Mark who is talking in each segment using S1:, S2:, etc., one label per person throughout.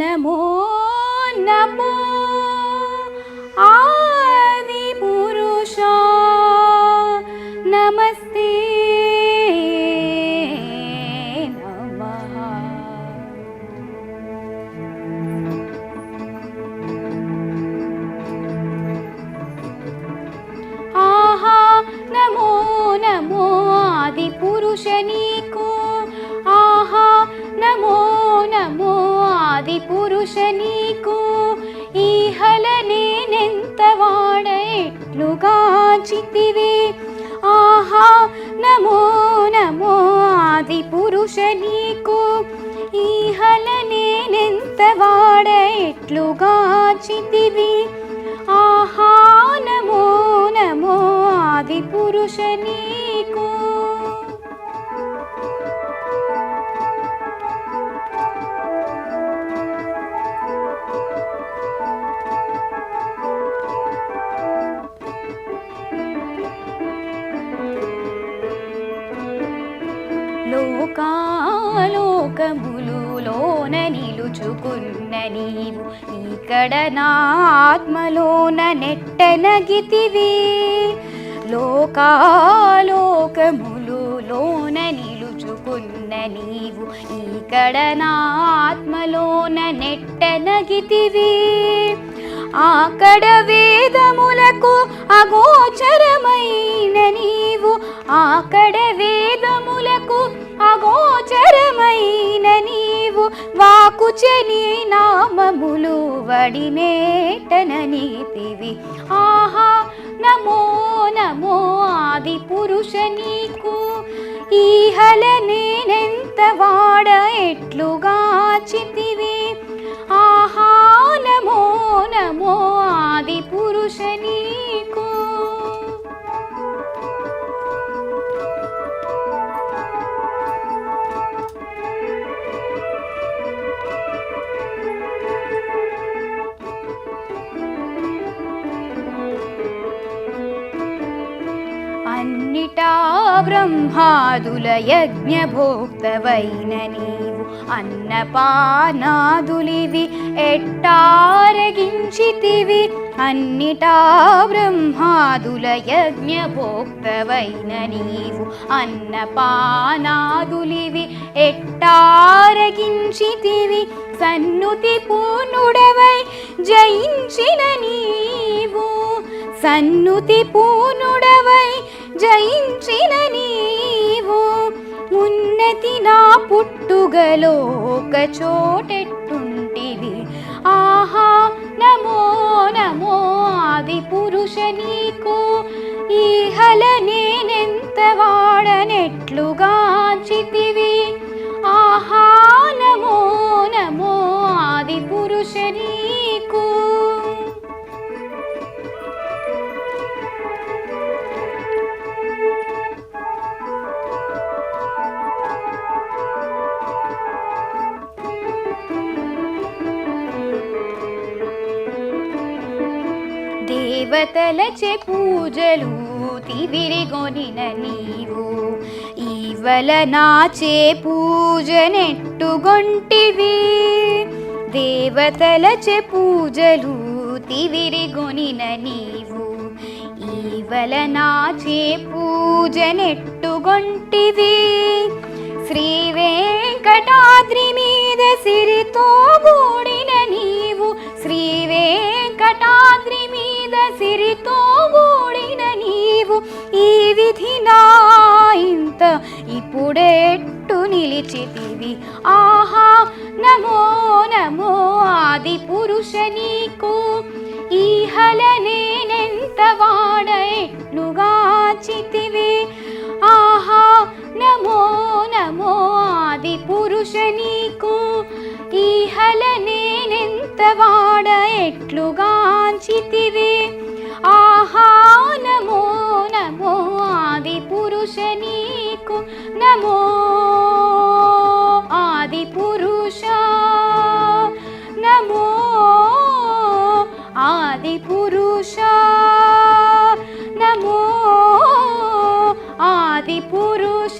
S1: నమో నమో ఆది పురుష నమస్తే నమః. ఆహా నమో నమో ఆది పురుష నీకు, ఆహా నమో నమో ఆది పురుష నీకు. ఈహల నేనెంత వాడ ఎట్లుగాచితివి, ఆహా నమో నమో ఆది పురుష నీకు. ఈహల నేనెంత వాడ ఎట్లుగాచితివి, ఆహా నమో నమో ఆది పురుష నీకు. లోకాలోకములులోన నిలుచుకున్న నీవు, ఇక్కడ నా ఆత్మలోన నెట్టనగితివి. లోకాలోకములులోన నిలుచుకున్న నీవు, ఇక్కడ నా ఆత్మలోన నెట్టనగితివి. ఆకడ వేదములకు అగోచరమైన నీవు, ఆకడ వేదములకు అగోచరమైన నీవు. వాకుచని నామములు వడినేటననితివి, ఆహా నమో నమో ఆది పురుష నీకు. ఈహల నేనెంత వాడ ఎట్లుగాచితివి, ఆహా నమో నమో ఆది పురుష నీకు. అన్నిటా బ్రహ్మాదుల యజ్ఞభోక్తవైన నీవు, అన్నపానాదులివి ఎట్టారగించితివి. అన్నిటా బ్రహ్మాదుల యజ్ఞభోక్తవైన నీవు, అన్నపానాదులివి ఎట్టారగించితివి. సన్నుతి పూర్ణుడవై జయించిన నీవు, సన్నుతి పూర్ణుడవై జయించిన నీవు. ఉన్నతి నా పుట్టుగలో ఒక చోటెట్టుంటివి, ఆహా నమో నమో ఆది పురుష నీకు. ఈహల నేనెంత వాడనెట్లుగాచితివి, ఆహా నమో నమో ఆది పురుష నీకు. దేవతలచే పూజలు తివిరిగొనిన నీవు, ఈవల నాచే పూజనెట్టుగొంటివి. దేవతలచే పూజలు తివిరిగొనిన నీవు, ఈవల నాచే పూజనెట్టుగొంటివి. శ్రీ వెంకటాద్రి మీద సిరితో కూడిన నీవు, శ్రీ వెంకటాద్రి మీద సిరితో కూడిన నీవు. ఈ విధి నా ఇంత ఇప్పుడెట్టు నిలిచితివి, ఆహా నమో నమో ఆది పురుష నీకు. ఈహల నేనెంత వాడ ఎట్లుగాచితివి, ఆహా నమో నమో ఆది పురుష నీకు. ఈహల నేనెంత వాడ ఎట్లుగాచితివి, ఆహా నమో నమో ఆది పురుష నీకు. నమో ఆది పురుష, నమో ఆది పురుష, నమో ఆది పురుష.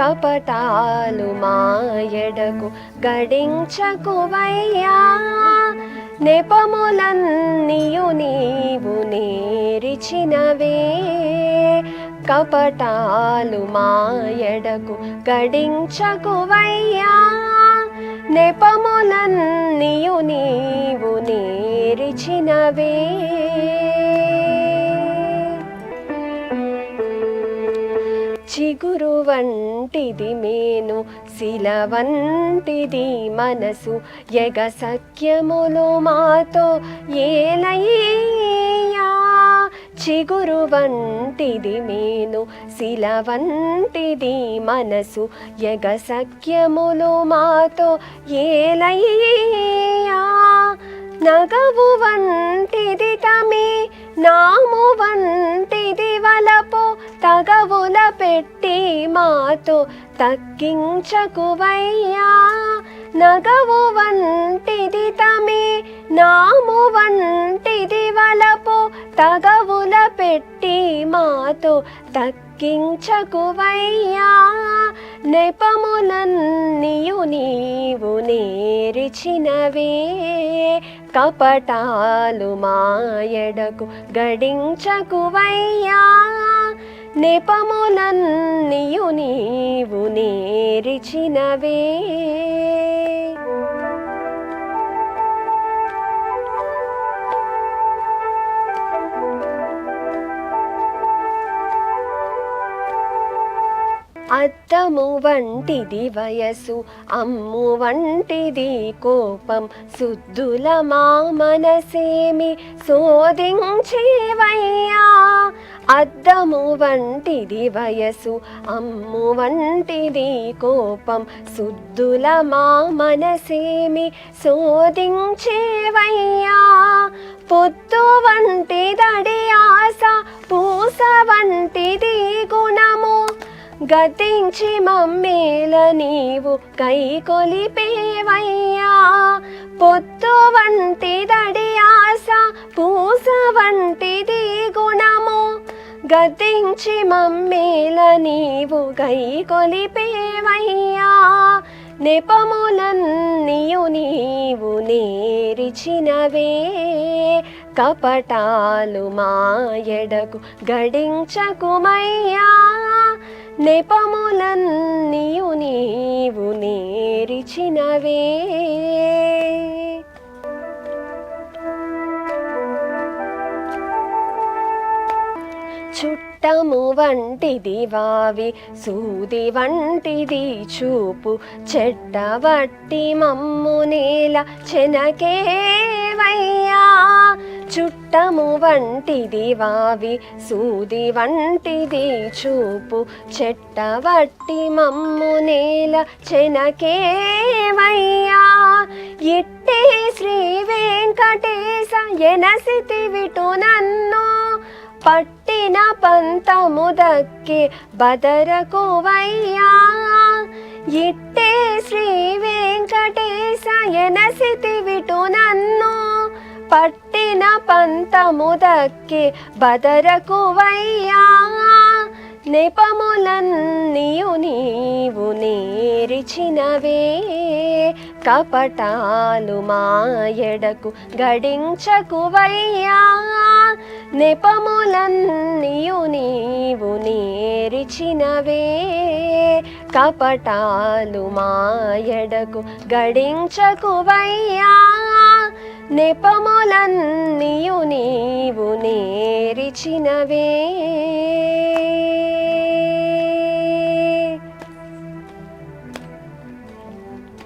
S2: కపటాలు మాయడకు గడించకువయ్యా నెపములన్నీయు నీవు నేరిచినవే కపటాలు మాయడకు గడించకువయ్యా నెపములన్నీయు నీవు నేరిచినవే చిగురు వంటిది మేను శిల వంటిది మనసు ఎగ సఖ్యములు మాతో ఏలయ్యా చిగురు వంటిది మేను శిల వంటిది మనసు ఎగ సఖ్యములు మాతో ఏలయ్యా నగవు వంటిది తమి నాము వంటిది వలపు తగవుల పెట్టి మాతో తగ్గించకువయ్యా నగవు వంటిది తమి నాము వంటిది వలపు తగవుల పెట్టి మాతో తగ్గించకువయ్యా నెపములన్నీయు నీవు నేరిచినవే కపటాలు మాయడకు గడించకువయ్యా నెపములన్నీయు నీవు నేరిచినవే అద్దము వంటిది వయసు అమ్ము వంటిది కోపం సుద్దుల మా మనసేమి శోధించేవయ్యా అద్దము వంటిది వయసు అమ్ము వంటిది కోపం సుద్దుల మా మనసేమి శోధించేవయ్యా పొద్దు వంటిదడి ఆశ పూస వంటిది గుణము గతించి మమ్మేల నీవు కైకొలిపేవయ్యా పొద్దు వంటిదడి ఆశ పూస వంటిది గుణము గతించి మమ్మేల నీవు కైకొలిపేవయ్యా నెపములన్నీయు నీవు నేరిచినవే కపటాలు మాయడకు గడించకుమయ్యా నెపములన్నీయు నీవు నేరిచినవే చుట్టము వంటిది వావి సూది వంటిది చూపు చెడ్డవట్టి మమ్ము నేల చెనకేవయ్యా చుట్టము వంటిది వావి సూది వంటిది చూపు చెట్టవట్టి మమ్ము నేల చెనకేవయ్యా ఇట్టే శ్రీ వెంకటేశ ఎనసితి విటు నన్ను పట్టిన పంతము దక్కి బదరకువయ్యా ఇట్టే శ్రీ వెంకటేశ ఎనసితి విటు నన్ను పట్టిన పంతము దక్కి బదరకువయ్యా నెపములన్నీయు నీవు నేరిచినవే కపటాలు మాయడకు గడించకువయ్యా నెపములన్నీయు నీవు నేరిచినవే కపటాలు మాయడకు గడించకువయ్యా నెపములన్నీయు నీవు నేరిచినవే